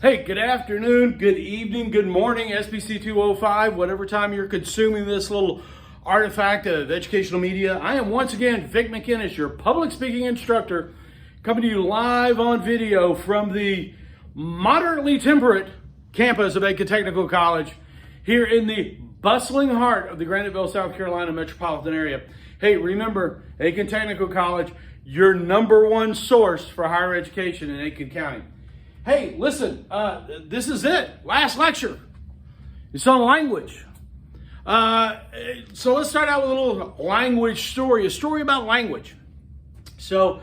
Hey, good afternoon, good evening, good morning, SPC-205, whatever time you're consuming this little artifact of educational media. I am once again Vic McInnes, your public speaking instructor, coming to you live on video from the moderately temperate campus of Aiken Technical College here in the bustling heart of the Graniteville, South Carolina metropolitan area. Hey, remember, Aiken Technical College, your #1 source for higher education in Aiken County. Hey, listen, this is it. Last lecture. It's on language. So let's start out with a little language story, a story about language. So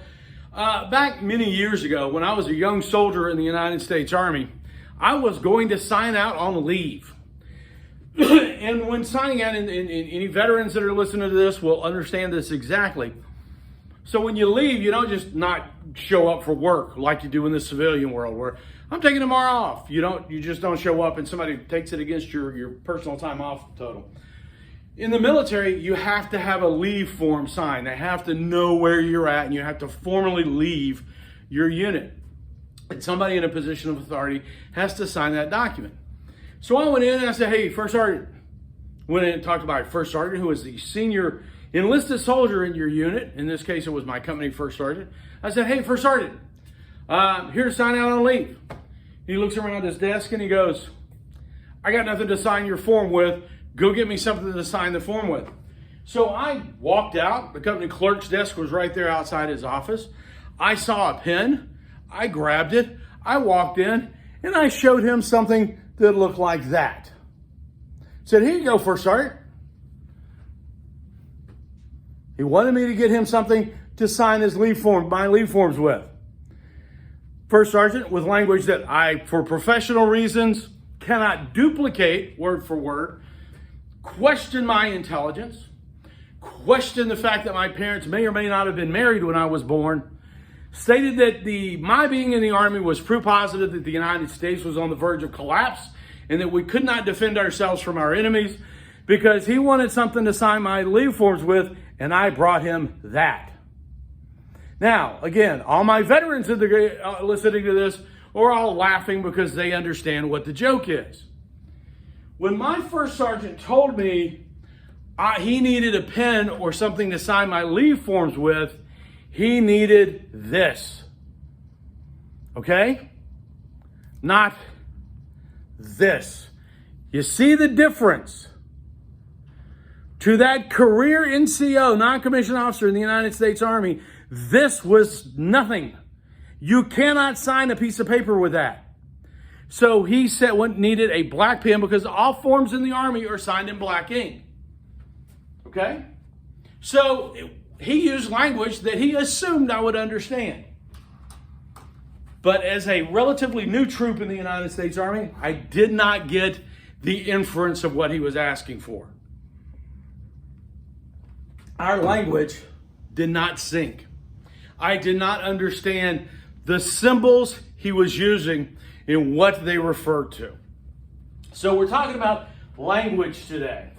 back many years ago, when I was a young soldier in the United States Army, I was going to sign out on leave. And when signing out, and any veterans that are listening to this will understand this exactly. So when you leave, you don't just not show up for work like you do in the civilian world where I'm taking tomorrow off. You just don't show up and somebody takes it against your personal time off total. In the military, you have to have a leave form signed. They have to know where you're at and you have to formally leave your unit. And somebody in a position of authority has to sign that document. So I went in and I said, hey, First Sergeant. Went in and talked about First Sergeant, who was the senior enlisted soldier in your unit. In this case, it was my company First Sergeant. I said, hey, First Sergeant, here to sign out on leave. He looks around his desk and he goes, I got nothing to sign your form with. Go get me something to sign the form with. So I walked out. The company clerk's desk was right there outside his office. I saw a pen. I grabbed it. I walked in and I showed him something that looked like that. Said, here you go, First Sergeant. He wanted me to get him something to sign his leave form, my leave forms with. First Sergeant, with language that I, for professional reasons, cannot duplicate word for word, questioned my intelligence, questioned the fact that my parents may or may not have been married when I was born, stated that my being in the Army was proof positive that the United States was on the verge of collapse and that we could not defend ourselves from our enemies because he wanted something to sign my leave forms with, and I brought him that. Now, again, all my veterans listening to this are all laughing because they understand what the joke is. When my First Sergeant told me he needed a pen or something to sign my leave forms with, he needed this. Okay? Not this. You see the difference? To that career NCO, non-commissioned officer in the United States Army, this was nothing. You cannot sign a piece of paper with that. So he said needed a black pen because all forms in the Army are signed in black ink. Okay? So he used language that he assumed I would understand. But as a relatively new troop in the United States Army, I did not get the inference of what he was asking for. Our language did not sync. I did not understand the symbols he was using and what they referred to. So we're talking about language today.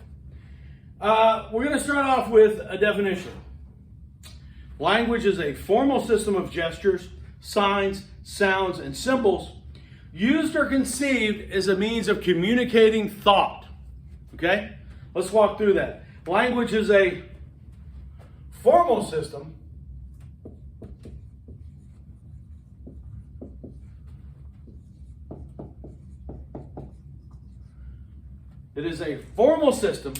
We're going to start off with a definition. Language is a formal system of gestures, signs, sounds, and symbols used or conceived as a means of communicating thought. Okay? Let's walk through that. Language is a formal system it is a formal system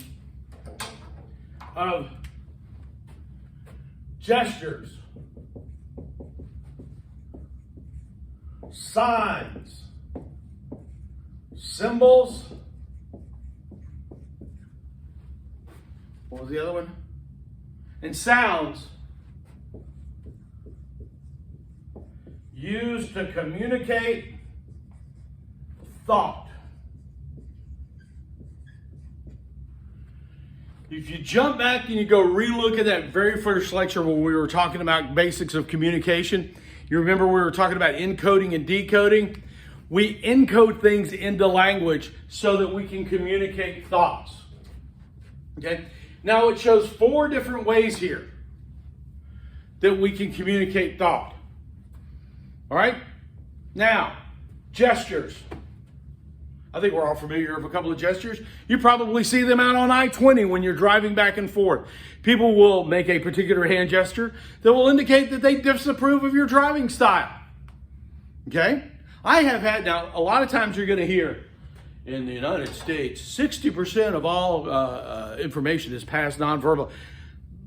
of gestures, signs, symbols. What was the other one? And sounds used to communicate thought. If you jump back and you go relook at that very first lecture when we were talking about basics of communication, you remember we were talking about encoding and decoding? We encode things into language so that we can communicate thoughts. Okay? Now it shows 4 different ways here that we can communicate thought. All right? Now, Gestures. I think we're all familiar with a couple of gestures. You probably see them out on I-20 when you're driving back and forth. People will make a particular hand gesture that will indicate that they disapprove of your driving style. Okay? I have had, now a lot of times you're going to hear, in the United States, 60% of all information is passed nonverbal.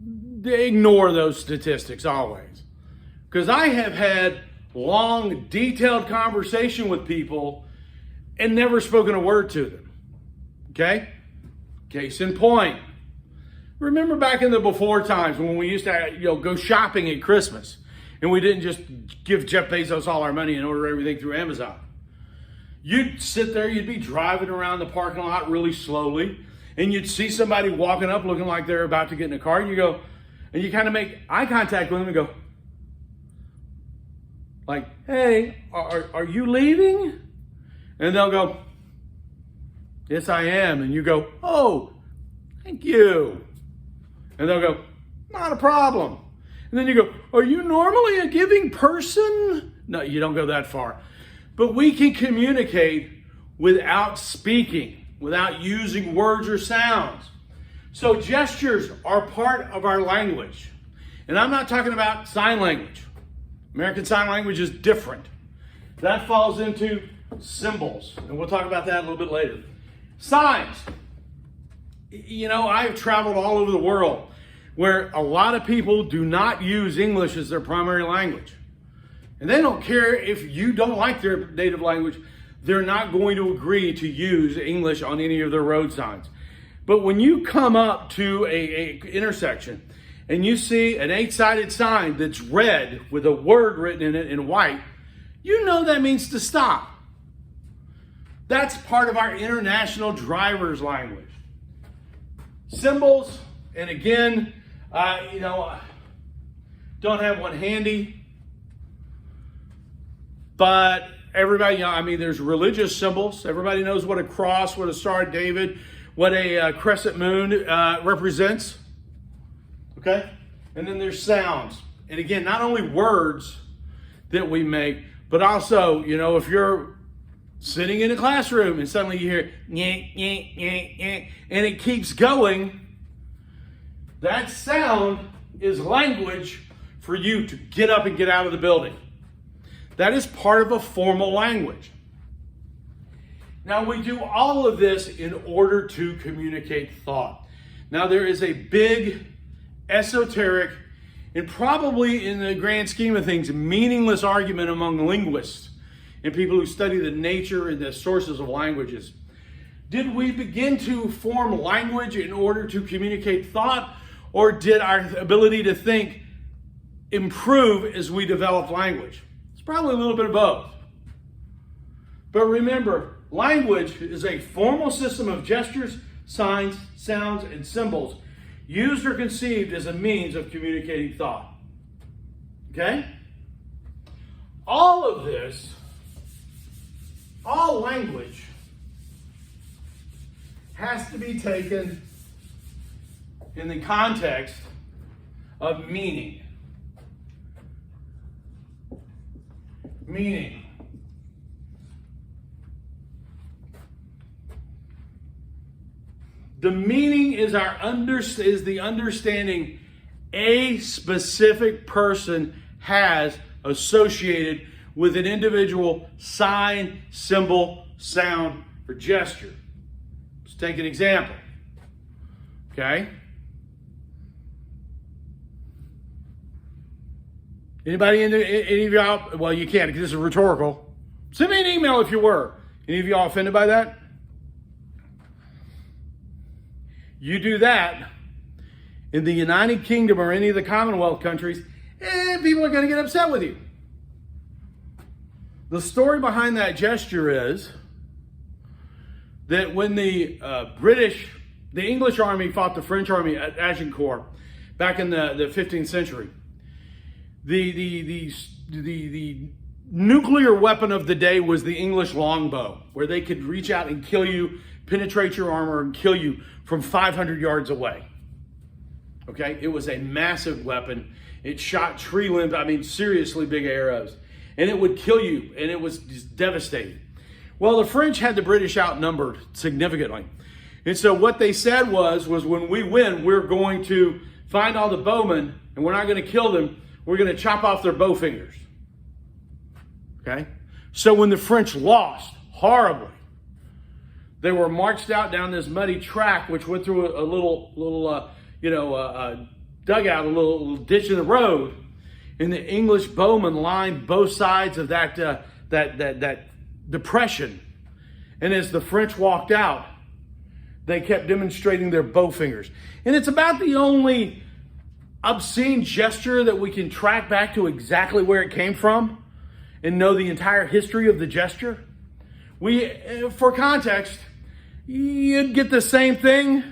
They ignore those statistics always. Because I have had long, detailed conversation with people and never spoken a word to them. Okay? Case in point. Remember back in the before times when we used to go shopping at Christmas and we didn't just give Jeff Bezos all our money and order everything through Amazon. You'd sit there, you'd be driving around the parking lot really slowly, and you'd see somebody walking up looking like they're about to get in a car, and you go, and you kind of make eye contact with them and go, like, hey, are you leaving? And they'll go, yes, I am. And you go, oh, thank you. And they'll go, not a problem. And then you go, are you normally a giving person? No, you don't go that far. But we can communicate without speaking, without using words or sounds. So gestures are part of our language. And I'm not talking about sign language. American Sign Language is different. That falls into symbols, and we'll talk about that a little bit later. Signs. I've traveled all over the world where a lot of people do not use English as their primary language. And they don't care if you don't like their native language. They're not going to agree to use English on any of their road signs. But when you come up to a intersection and you see an 8-sided sign that's red with a word written in it in white, you know that means to stop. That's part of our international driver's language. Symbols, and again, don't have one handy, but everybody, there's religious symbols. Everybody knows what a cross, what a Star of David, what a crescent moon represents. Okay? And then there's sounds. And again, not only words that we make, but also, if you're sitting in a classroom and suddenly you hear nyeh, nyeh, nyeh, nyeh, and it keeps going, that sound is language for you to get up and get out of the building. That is part of a formal language. Now, we do all of this in order to communicate thought. Now, there is a big, esoteric, and probably in the grand scheme of things, meaningless argument among linguists and people who study the nature and the sources of languages. Did we begin to form language in order to communicate thought, or did our ability to think improve as we developed language? It's probably a little bit of both. But remember, language is a formal system of gestures, signs, sounds, and symbols used or conceived as a means of communicating thought. Okay? All of this, all language, has to be taken in the context of meaning. Meaning. The meaning is the understanding a specific person has associated with an individual sign, symbol, sound, or gesture. Let's take an example. Okay? Any of y'all, well, you can't because this is rhetorical. Send me an email if you were. Any of y'all offended by that? You do that in the United Kingdom or any of the Commonwealth countries, and people are going to get upset with you. The story behind that gesture is that when the English army fought the French army at Agincourt back in the 15th century, the nuclear weapon of the day was the English longbow, where they could reach out and kill you, penetrate your armor and kill you from 500 yards away. Okay, it was a massive weapon. It shot tree limbs, seriously big arrows. and it would kill you, and it was just devastating. Well, the French had the British outnumbered significantly. And so what they said was when we win, we're going to find all the bowmen, and we're not going to kill them. We're going to chop off their bow fingers. Okay? So when the French lost horribly, they were marched out down this muddy track, which went through a little dugout, a little ditch in the road, and the English bowmen lined both sides of that depression. And as the French walked out, they kept demonstrating their bow fingers. And it's about the only obscene gesture that we can track back to exactly where it came from and know the entire history of the gesture. For context, you'd get the same thing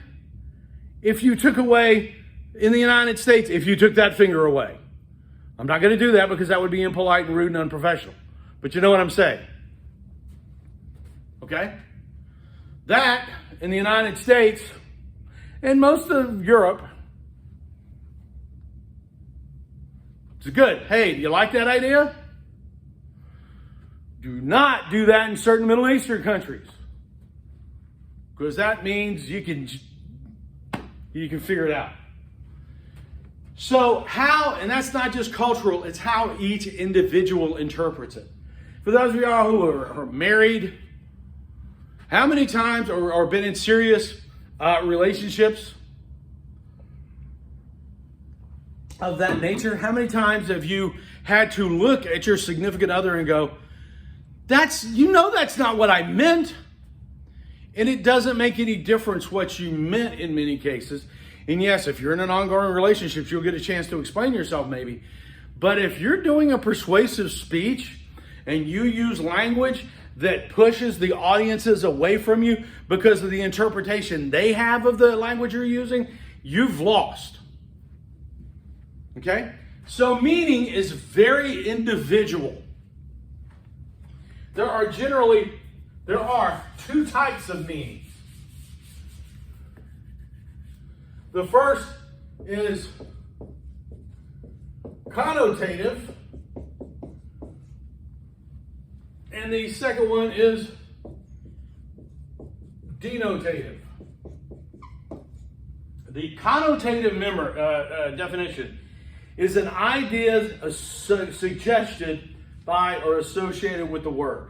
if you took away, in the United States, if you took that finger away. I'm not going to do that because that would be impolite and rude and unprofessional. But you know what I'm saying. Okay? That, in the United States, and most of Europe, it's good. Hey, do you like that idea? Do not do that in certain Middle Eastern countries, because that means you can figure it out. So how, and that's not just cultural, it's how each individual interprets it. For those of y'all who are married, how many times, or been in serious relationships of that nature, how many times have you had to look at your significant other and go, that's not what I meant. And it doesn't make any difference what you meant in many cases. And yes, if you're in an ongoing relationship, you'll get a chance to explain yourself maybe. But if you're doing a persuasive speech and you use language that pushes the audiences away from you because of the interpretation they have of the language you're using, you've lost. Okay? So meaning is very individual. There are two types of meanings. The first is connotative, and the second one is denotative. The connotative definition is an idea suggested by or associated with the word.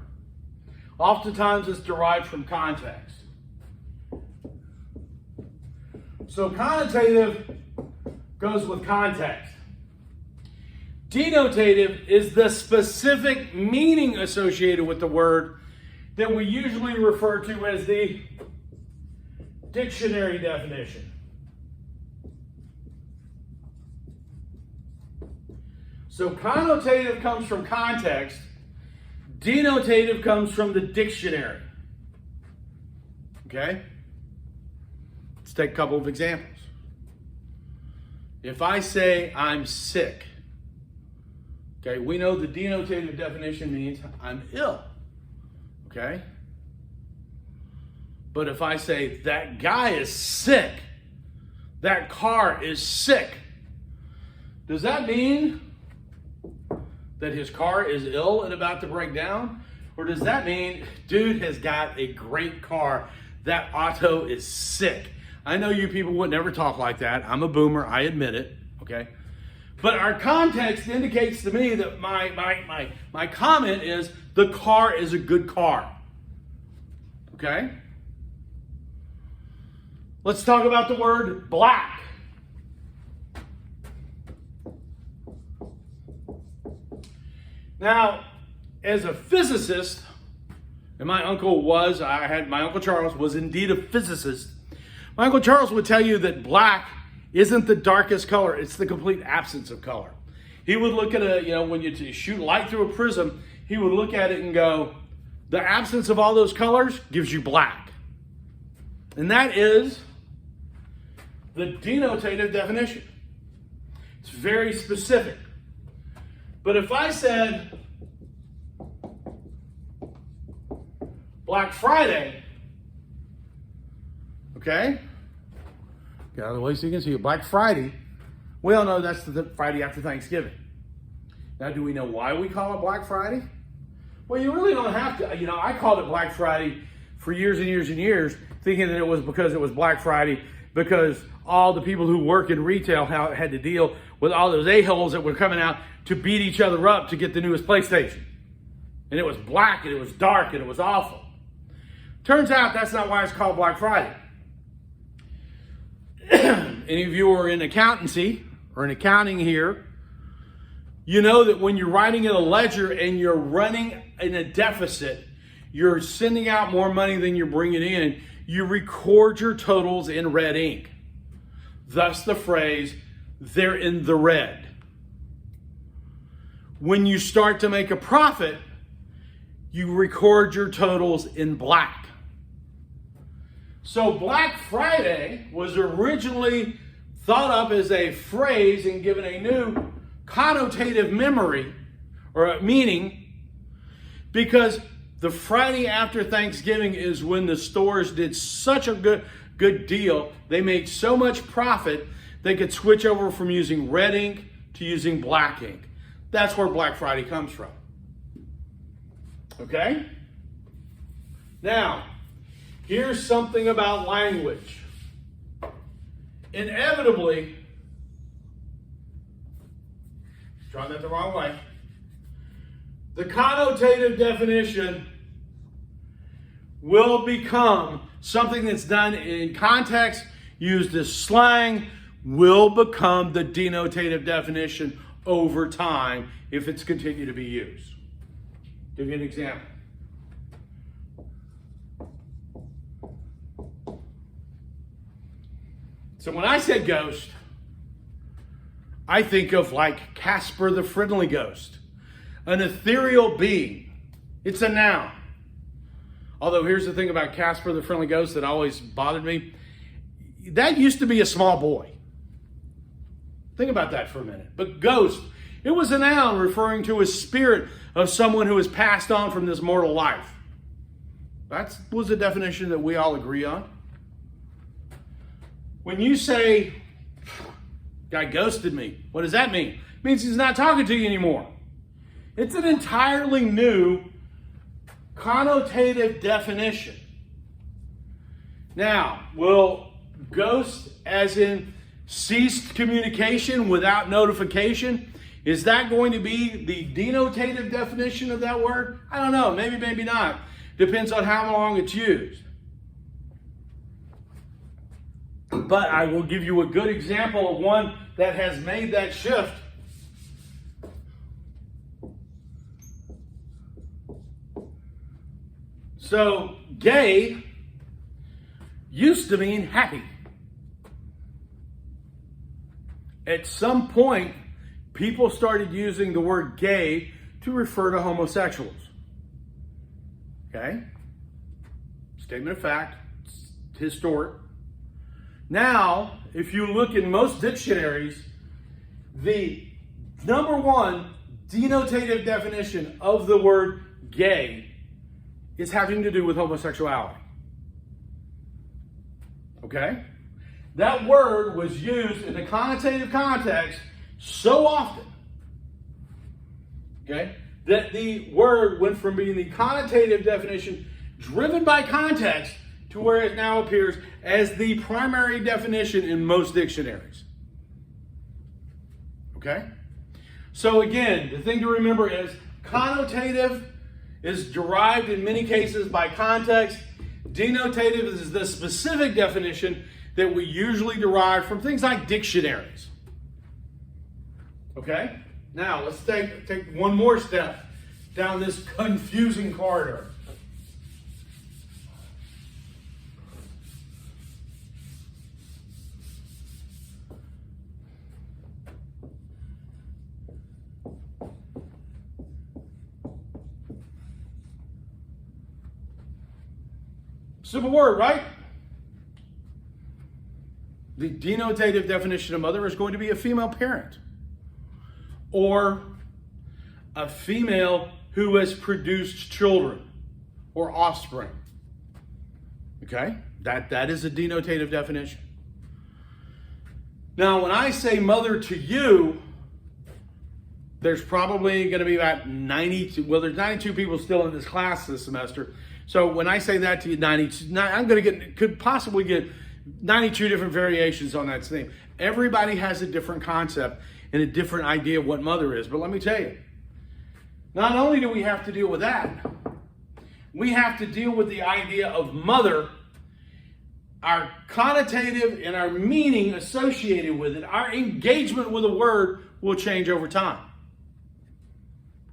Oftentimes it's derived from context. So connotative goes with context. Denotative is the specific meaning associated with the word that we usually refer to as the dictionary definition. So connotative comes from context. Denotative comes from the dictionary. Okay? Let's take a couple of examples. If I say I'm sick, okay, we know the denotative definition means I'm ill. Okay? But if I say that guy is sick, that car is sick, does that mean that his car is ill and about to break down? Or does that mean dude has got a great car, that auto is sick? I know you people would never talk like that. I'm a boomer, I admit it, okay? But our context indicates to me that my comment is the car is a good car, okay? Let's talk about the word black. Now, as a physicist, and my uncle Charles was indeed a physicist. My Uncle Charles would tell you that black isn't the darkest color, it's the complete absence of color. He would look at when you shoot light through a prism, he would look at it and go, the absence of all those colors gives you black. And that is the denotative definition. It's very specific. But if I said Black Friday, okay, get out of the way so you can see it. Black Friday, we all know that's the Friday after Thanksgiving. Now, do we know why we call it Black Friday? Well, you really don't have to. I called it Black Friday for years and years and years, thinking that it was because it was Black Friday, because all the people who work in retail had to deal with all those a-holes that were coming out to beat each other up to get the newest PlayStation. And it was black, and it was dark, and it was awful. Turns out that's not why it's called Black Friday. Any of you are in accountancy or in accounting here, you know that when you're writing in a ledger and you're running in a deficit, you're sending out more money than you're bringing in, you record your totals in red ink. Thus the phrase, they're in the red. When you start to make a profit, you record your totals in black. So Black Friday was originally thought up as a phrase and given a new connotative memory or meaning, because the Friday after Thanksgiving is when the stores did such a good deal. They made so much profit, they could switch over from using red ink to using black ink. That's where Black Friday comes from. Okay? Now, here's something about language. Inevitably, trying that the wrong way, the connotative definition will become something that's done in context, used as slang, will become the denotative definition over time if it's continued to be used. Give you an example. So when I said ghost, I think of like Casper the Friendly Ghost, an ethereal being. It's a noun. Although here's the thing about Casper the Friendly Ghost that always bothered me. That used to be a small boy. Think about that for a minute. But ghost, it was a noun referring to a spirit of someone who has passed on from this mortal life. That was a definition that we all agree on. When you say, guy ghosted me, what does that mean? It means he's not talking to you anymore. It's an entirely new connotative definition. Now, will ghost as in ceased communication without notification, is that going to be the denotative definition of that word? I don't know, maybe, maybe not. Depends on how long it's used. But I will give you a good example of one that has made that shift. So, gay used to mean happy. At some point, people started using the word gay to refer to homosexuals. Okay? Statement of fact, it's historic. Now, if you look in most dictionaries, the number one denotative definition of the word gay is having to do with homosexuality. Okay? That word was used in a connotative context so often, okay, that the word went from being the connotative definition driven by context to where it now appears as the primary definition in most dictionaries. Okay? So again, the thing to remember is connotative is derived in many cases by context. Denotative is the specific definition that we usually derive from things like dictionaries. Okay? Now, let's take one more step down this confusing corridor. Simple word, right? The denotative definition of mother is going to be a female parent or a female who has produced children or offspring. Okay? That is a denotative definition. Now, when I say mother to you, there's probably going to be about 92, well, there's 92 people still in this class this semester. So when I say that to you, 92, I'm going to could possibly get 92 different variations on that theme. Everybody has a different concept and a different idea of what mother is. But let me tell you, not only do we have to deal with that, we have to deal with the idea of mother, our connotative and our meaning associated with it. Our engagement with a word will change over time.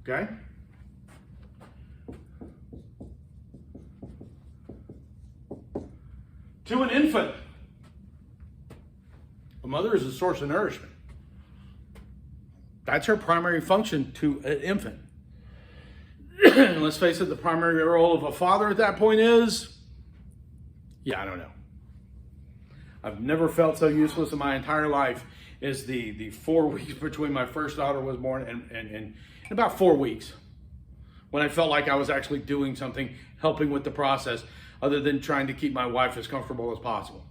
Okay? To an infant, a mother is a source of nourishment. That's her primary function to an infant. Let's face it, the primary role of a father at that point is, I don't know. I've never felt so useless in my entire life as the 4 weeks between my first daughter was born and about 4 weeks, when I felt like I was actually doing something, helping with the process, other than trying to keep my wife as comfortable as possible.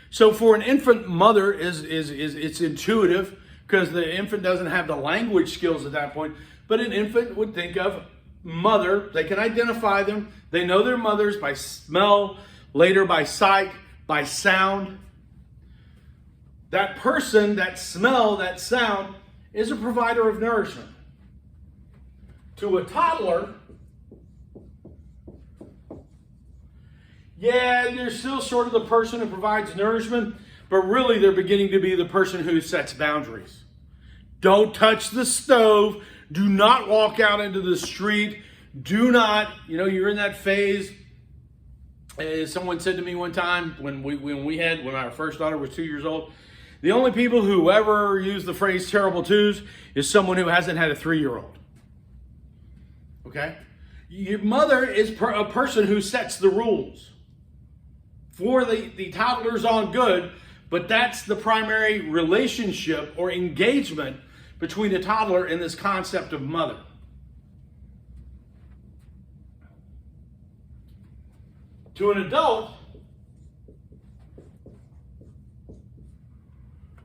So for an infant, mother is it's intuitive, because the infant doesn't have the language skills at that point. But an infant would think of mother. They can identify them. They know their mothers by smell, later by sight, by sound. That person, that smell, that sound is a provider of nourishment. To a toddler, they're still sort of the person who provides nourishment, but really they're beginning to be the person who sets boundaries. Don't touch the stove. Do not walk out into the street. Do not, you're in that phase. As someone said to me one time when our first daughter was 2 years old, the only people who ever use the phrase terrible twos is someone who hasn't had a 3-year-old. Okay? Your mother is a person who sets the rules for the toddlers on good, but that's the primary relationship or engagement between the toddler and this concept of mother. To an adult,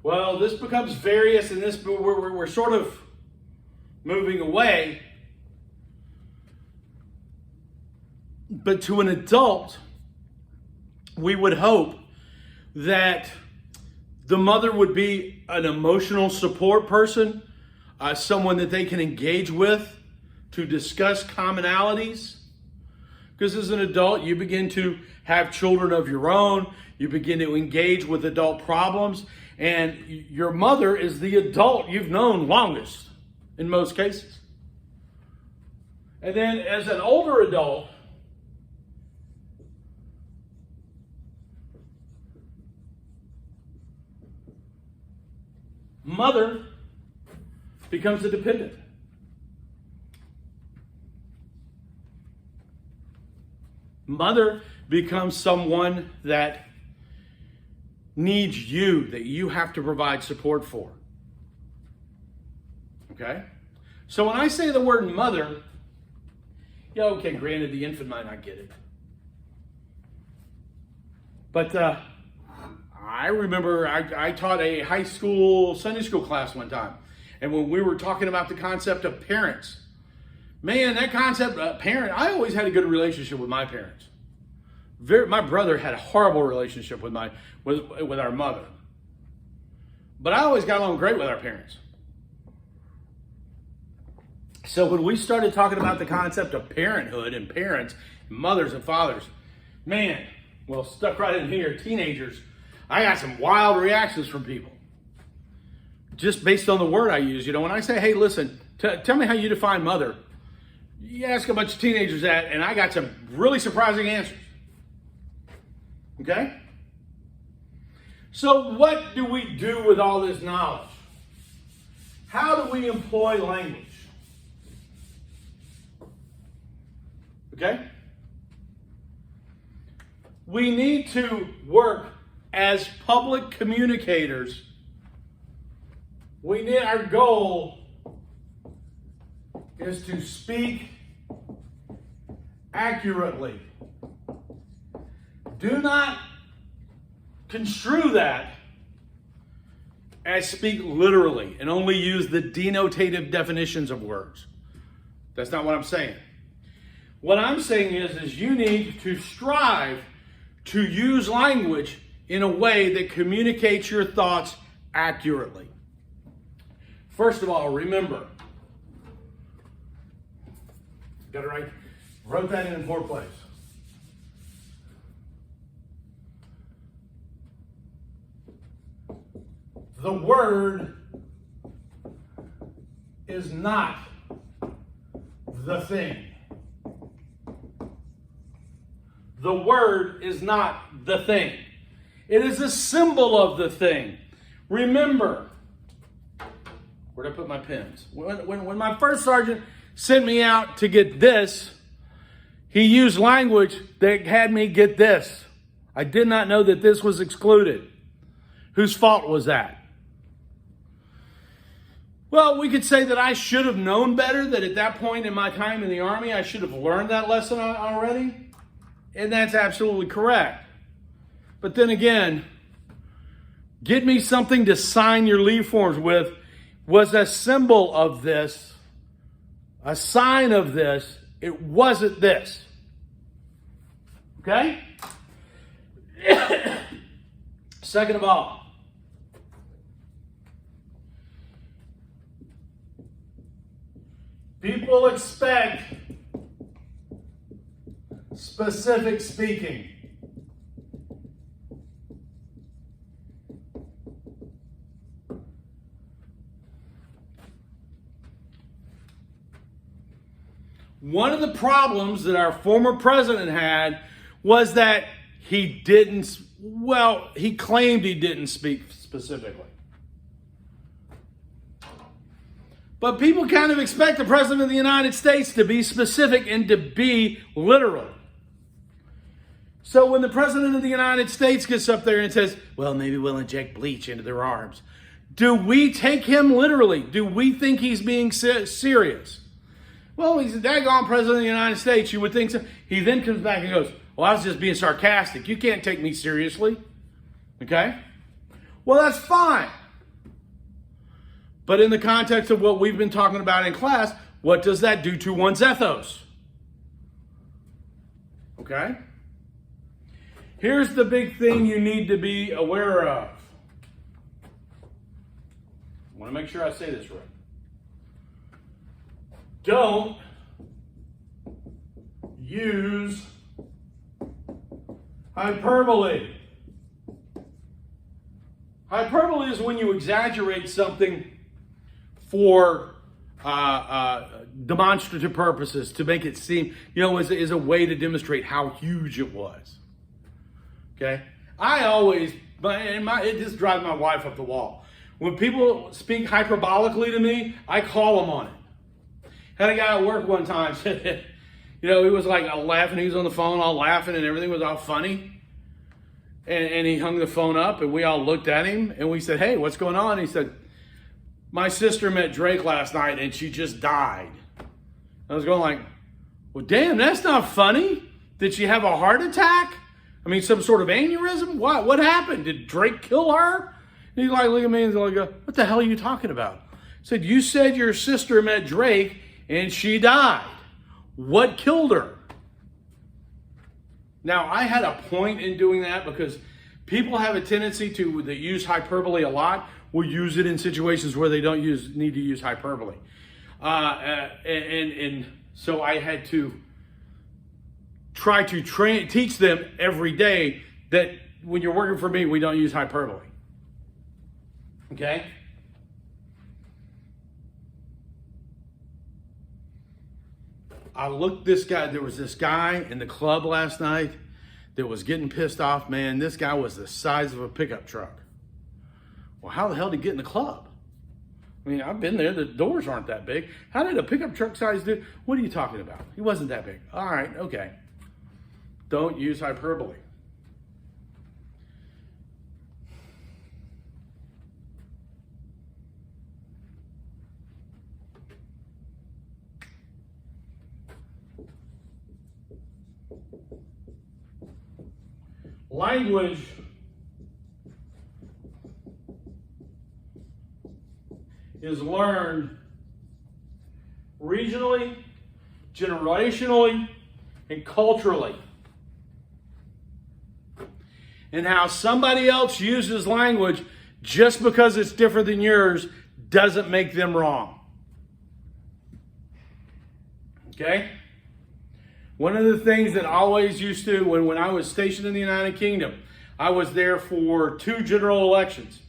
well, this becomes various, and we're sort of moving away. But to an adult, we would hope that the mother would be an emotional support person, someone that they can engage with to discuss commonalities. Because as an adult, you begin to have children of your own. You begin to engage with adult problems. And your mother is the adult you've known longest in most cases. And then as an older adult, mother becomes a dependent. Mother becomes someone that needs you, that you have to provide support for. Okay? So when I say the word mother, granted the infant might not get it. But I remember I taught a high school Sunday school class one time. And when we were talking about the concept of parents, man, that concept of parent, I always had a good relationship with my parents. My brother had a horrible relationship with our mother. But I always got along great with our parents. So when we started talking about the concept of parenthood and parents, and mothers and fathers, man, stuck right in here, teenagers, I got some wild reactions from people. Just based on the word I use. When I say, hey, listen, tell me how you define mother. You ask a bunch of teenagers that, and I got some really surprising answers. Okay? So what do we do with all this knowledge? How do we employ language? Okay? We need to work as public communicators. Our goal is to speak accurately. Do not construe that I speak literally and only use the denotative definitions of words. That's not what I'm saying. What I'm saying is you need to strive to use language in a way that communicates your thoughts accurately. First of all, remember, got it right? Wrote that in 4 places. The word is not the thing. The word is not the thing. It is a symbol of the thing. Remember, where'd I put my pens? When my first sergeant sent me out to get this, he used language that had me get this. I did not know that this was excluded. Whose fault was that? Well, we could say that I should have known better, that at that point in my time in the Army, I should have learned that lesson already. And that's absolutely correct. But then again, get me something to sign your leave forms with was a symbol of this, a sign of this. It wasn't this. Okay? Second of all, people expect specific speaking. One of the problems that our former president had was that he claimed he didn't speak specifically. But people kind of expect the President of the United States to be specific and to be literal. So when the President of the United States gets up there and says, well, maybe we'll inject bleach into their arms, do we take him literally? Do we think he's being serious? Well, he's a daggone President of the United States. You would think so. He then comes back and goes, well, I was just being sarcastic. You can't take me seriously. Okay? Well, that's fine. But in the context of what we've been talking about in class, what does that do to one's ethos? Okay? Here's the big thing you need to be aware of. I want to make sure I say this right. Don't use hyperbole. Hyperbole is when you exaggerate something for demonstrative purposes, to make it seem, is a way to demonstrate how huge it was. Okay? It just drives my wife up the wall. When people speak hyperbolically to me, I call them on it. Had a guy at work one time said, he was like laughing. He was on the phone all laughing and everything was all funny. And he hung the phone up and we all looked at him and we said, hey, what's going on? And he said, my sister met Drake last night and she just died. I was going like, well, damn, that's not funny. Did she have a heart attack? I mean, some sort of aneurysm? What happened? Did Drake kill her? And he's like, look at me and he's like, what the hell are you talking about? I said, you said your sister met Drake and she died. What killed her? Now, I had a point in doing that because people have a tendency that use hyperbole a lot will use it in situations where they don't need to use hyperbole. And so I had to try to teach them every day that when you're working for me, we don't use hyperbole. Okay? There was this guy in the club last night that was getting pissed off, man. This guy was the size of a pickup truck. Well, how the hell did he get in the club? I mean, I've been there. The doors aren't that big. How did a pickup truck size dude? What are you talking about? He wasn't that big. All right, okay. Don't use hyperbole. Language is learned regionally, generationally, and culturally. And how somebody else uses language just because it's different than yours doesn't make them wrong. Okay? One of the things that I always used to, when I was stationed in the United Kingdom, I was there for 2 general elections.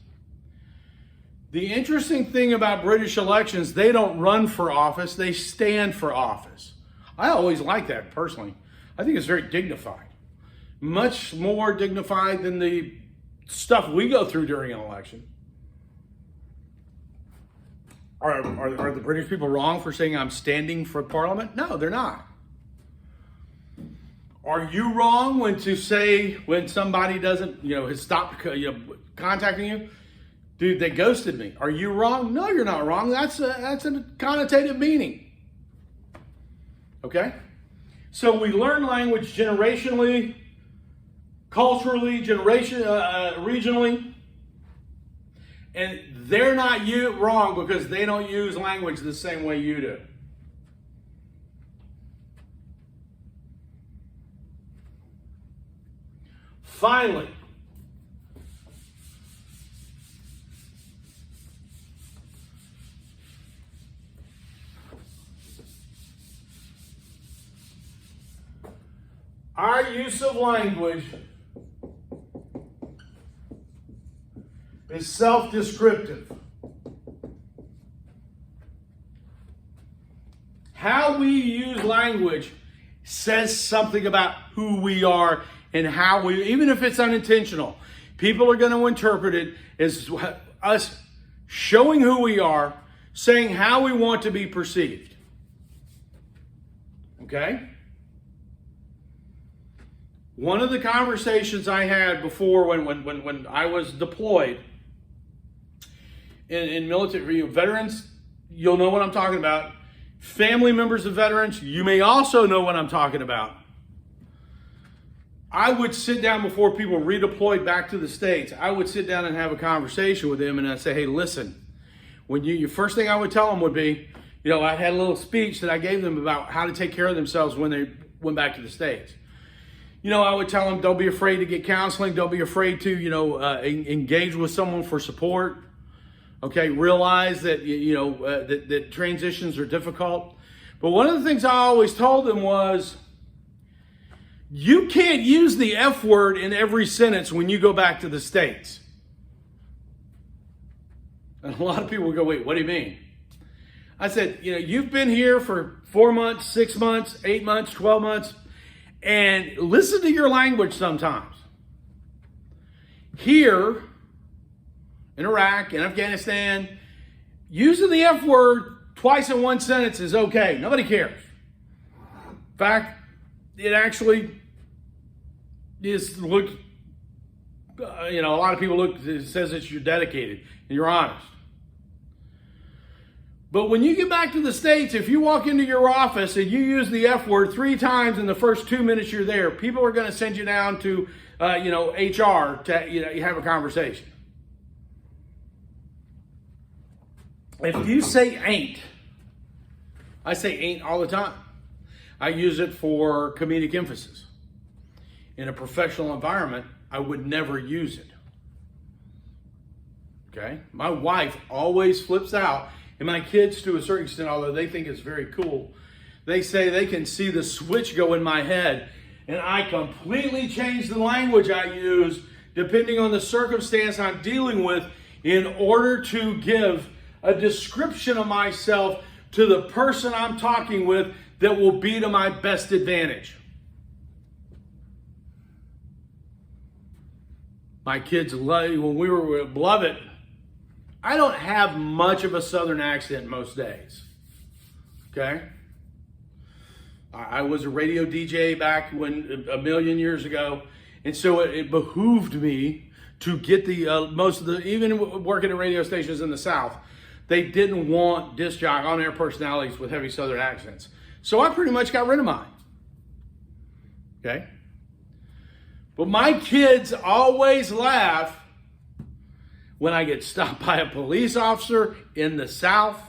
The interesting thing about British elections, they don't run for office, they stand for office. I always like that personally. I think it's very dignified. Much more dignified than the stuff we go through during an election. Are the British people wrong for saying I'm standing for Parliament? No, they're not. Are you wrong when somebody doesn't, has stopped contacting you? Dude, they ghosted me. Are you wrong? No, you're not wrong. That's a connotative meaning. Okay? So we learn language generationally, culturally, regionally, and they're not wrong because they don't use language the same way you do. Finally, our use of language is self-descriptive. How we use language says something about who we are and how we, even if it's unintentional, people are going to interpret it as us showing who we are, saying how we want to be perceived. Okay? One of the conversations I had before when I was deployed in military, veterans, you'll know what I'm talking about. Family members of veterans, you may also know what I'm talking about. I would sit down before people redeployed back to the States. I would sit down and have a conversation with them, and I'd say, hey, listen, your first thing I would tell them would be, I had a little speech that I gave them about how to take care of themselves when they went back to the States. I would tell them, don't be afraid to get counseling. Don't be afraid to, engage with someone for support. Okay, realize that, that transitions are difficult. But one of the things I always told them was, you can't use the F word in every sentence when you go back to the States. And a lot of people go, wait, what do you mean? I said, you've been here for 4 months, 6 months, 8 months, 12 months. And listen to your language sometimes. Here, in Iraq, in Afghanistan, using the F word twice in one sentence is okay. Nobody cares. In fact, it actually is looked, a lot of people it says that you're dedicated and you're honest. But when you get back to the States, if you walk into your office and you use the F word 3 times in the first 2 minutes you're there, people are going to send you down to, HR to, have a conversation. If you say ain't, I say ain't all the time. I use it for comedic emphasis. In a professional environment, I would never use it. Okay? My wife always flips out. And my kids, to a certain extent, although they think it's very cool, they say they can see the switch go in my head. And I completely change the language I use depending on the circumstance I'm dealing with in order to give a description of myself to the person I'm talking with that will be to my best advantage. My kids, when we were love it, I don't have much of a Southern accent most days, okay? I was a radio DJ back a million years ago, and so it behooved me to get even working at radio stations in the South, they didn't want disc jockey on-air personalities with heavy Southern accents. So I pretty much got rid of mine, okay? But my kids always laugh when I get stopped by a police officer in the South,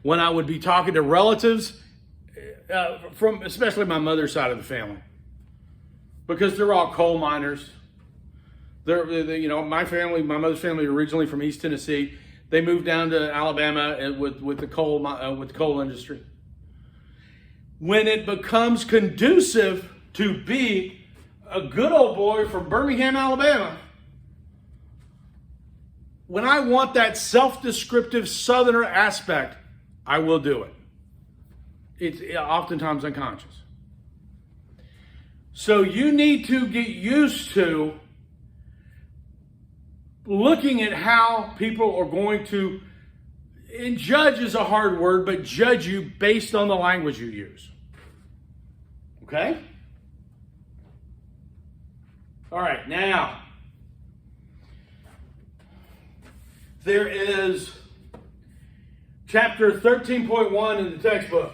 when I would be talking to relatives from especially my mother's side of the family, because they're all coal miners. My mother's family originally from East Tennessee. They moved down to Alabama with the coal industry. When it becomes conducive to be a good old boy from Birmingham, Alabama, when I want that self-descriptive Southerner aspect, I will do it. It's oftentimes unconscious. So you need to get used to looking at how people are going to, and judge is a hard word, but judge you based on the language you use. Okay? All right, now, there is chapter 13.1 in the textbook.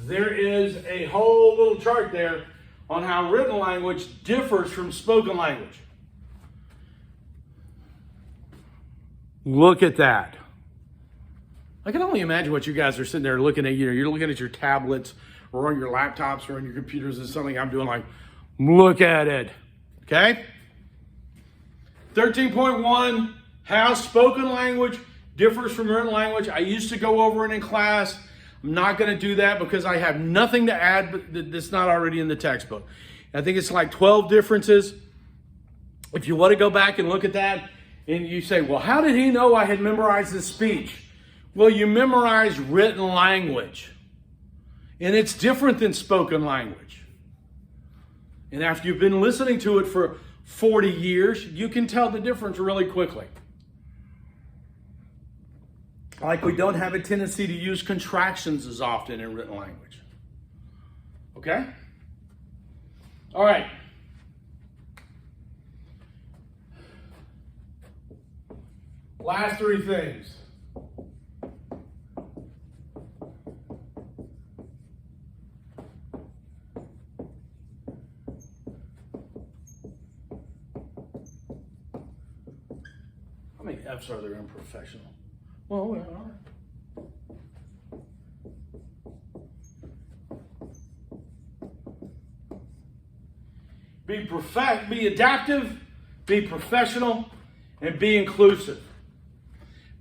There is a whole little chart there on how written language differs from spoken language. Look at that. I can only imagine what you guys are sitting there looking at. You're looking at your tablets or on your laptops or on your computers and something I'm doing like, look at it. Okay? 13.1, how spoken language differs from written language. I used to go over it in class. I'm not going to do that because I have nothing to add that's not already in the textbook. I think it's like 12 differences. If you want to go back and look at that and you say, well, how did he know I had memorized this speech? Well, you memorize written language. And it's different than spoken language. And after you've been listening to it for 40 years, you can tell the difference really quickly. Like we don't have a tendency to use contractions as often in written language. Okay? All right. Last three things. How many F's are there in professional? Well, we are. Be adaptive, be professional, and be inclusive.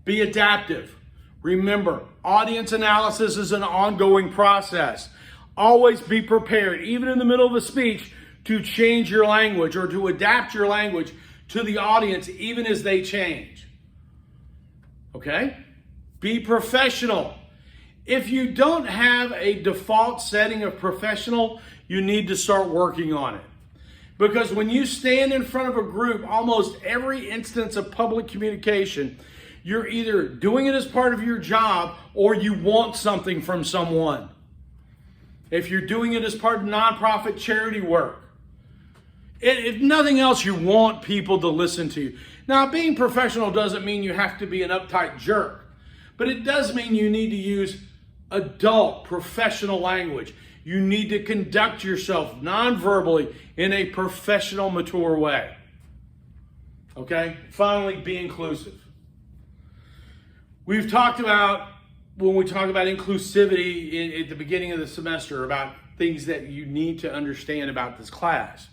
Be adaptive. Remember, audience analysis is an ongoing process. Always be prepared, even in the middle of a speech, to change your language or to adapt your language to the audience, even as they change. Okay? Be professional. If you don't have a default setting of professional, you need to start working on it. Because when you stand in front of a group, almost every instance of public communication, you're either doing it as part of your job or you want something from someone. If you're doing it as part of nonprofit charity work, if nothing else, you want people to listen to you. Now, being professional doesn't mean you have to be an uptight jerk, but it does mean you need to use adult, professional language. You need to conduct yourself non-verbally in a professional, mature way. Okay? Finally, be inclusive. We've talked about, when we talk about inclusivity at the beginning of the semester, about things that you need to understand about this class.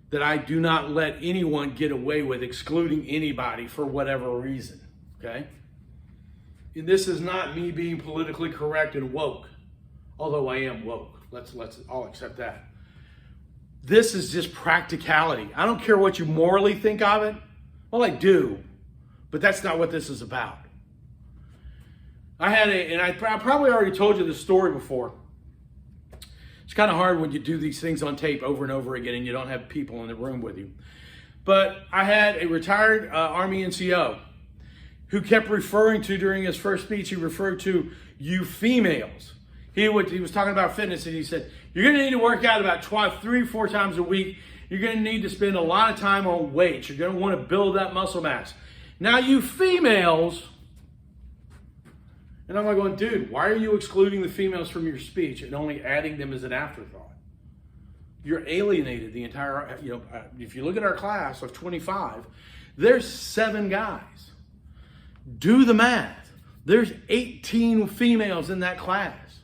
That I do not let anyone get away with excluding anybody for whatever reason, okay? And this is not me being politically correct and woke, although I am woke. I'll accept that. This is just practicality. I don't care what you morally think of it. Well, I do, but that's not what this is about. I probably already told you this story before. It's kind of hard when you do these things on tape over and over again and you don't have people in the room with you. But I had a retired Army NCO who kept referring to, during his first speech, he referred to you females. He was talking about fitness and he said, you're going to need to work out about 3-4 times a week. You're going to need to spend a lot of time on weights. You're going to want to build that muscle mass. Now you females, and I'm like going, dude, why are you excluding the females from your speech and only adding them as an afterthought? you're alienated the entire, if you look at our class of 25, there's 7 guys. Do the math. There's 18 females in that class.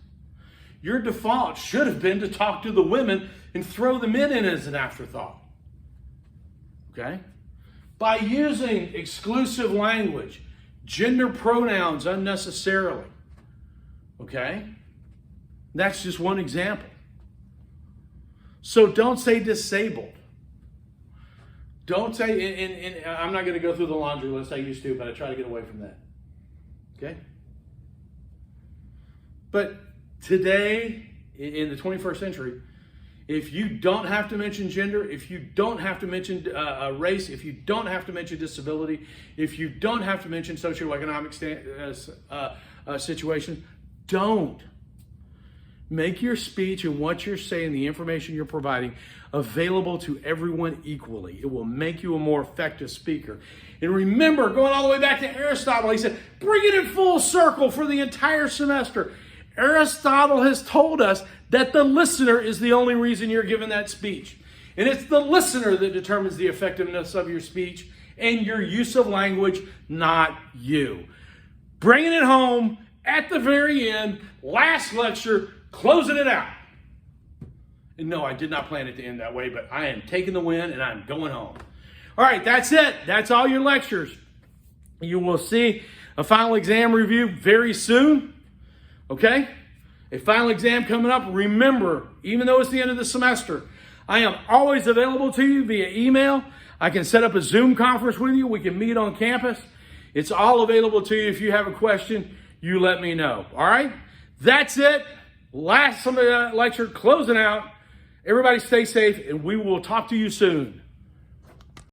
Your default should have been to talk to the women and throw the men in as an afterthought. Okay? By using exclusive language, gender pronouns unnecessarily. Okay? That's just one example. So don't say disabled. Don't say, and I'm not going to go through the laundry list. I used to, but I try to get away from that. Okay? But today, in the 21st century, if you don't have to mention gender, if you don't have to mention race, if you don't have to mention disability, if you don't have to mention socioeconomic situation, don't. Make your speech and what you're saying, the information you're providing, available to everyone equally. It will make you a more effective speaker. And remember, going all the way back to Aristotle, he said, bring it in full circle for the entire semester. Aristotle has told us that the listener is the only reason you're given that speech. And it's the listener that determines the effectiveness of your speech and your use of language, not you. Bringing it home at the very end, last lecture, closing it out. And no, I did not plan it to end that way, but I am taking the win and I'm going home. All right, that's it. That's all your lectures. You will see a final exam review very soon. Okay? A final exam coming up. Remember, even though it's the end of the semester, I am always available to you via email. I can set up a Zoom conference with you. We can meet on campus. It's all available to you. If you have a question, you let me know. All right? That's it. Last lecture, closing out. Everybody stay safe, and we will talk to you soon.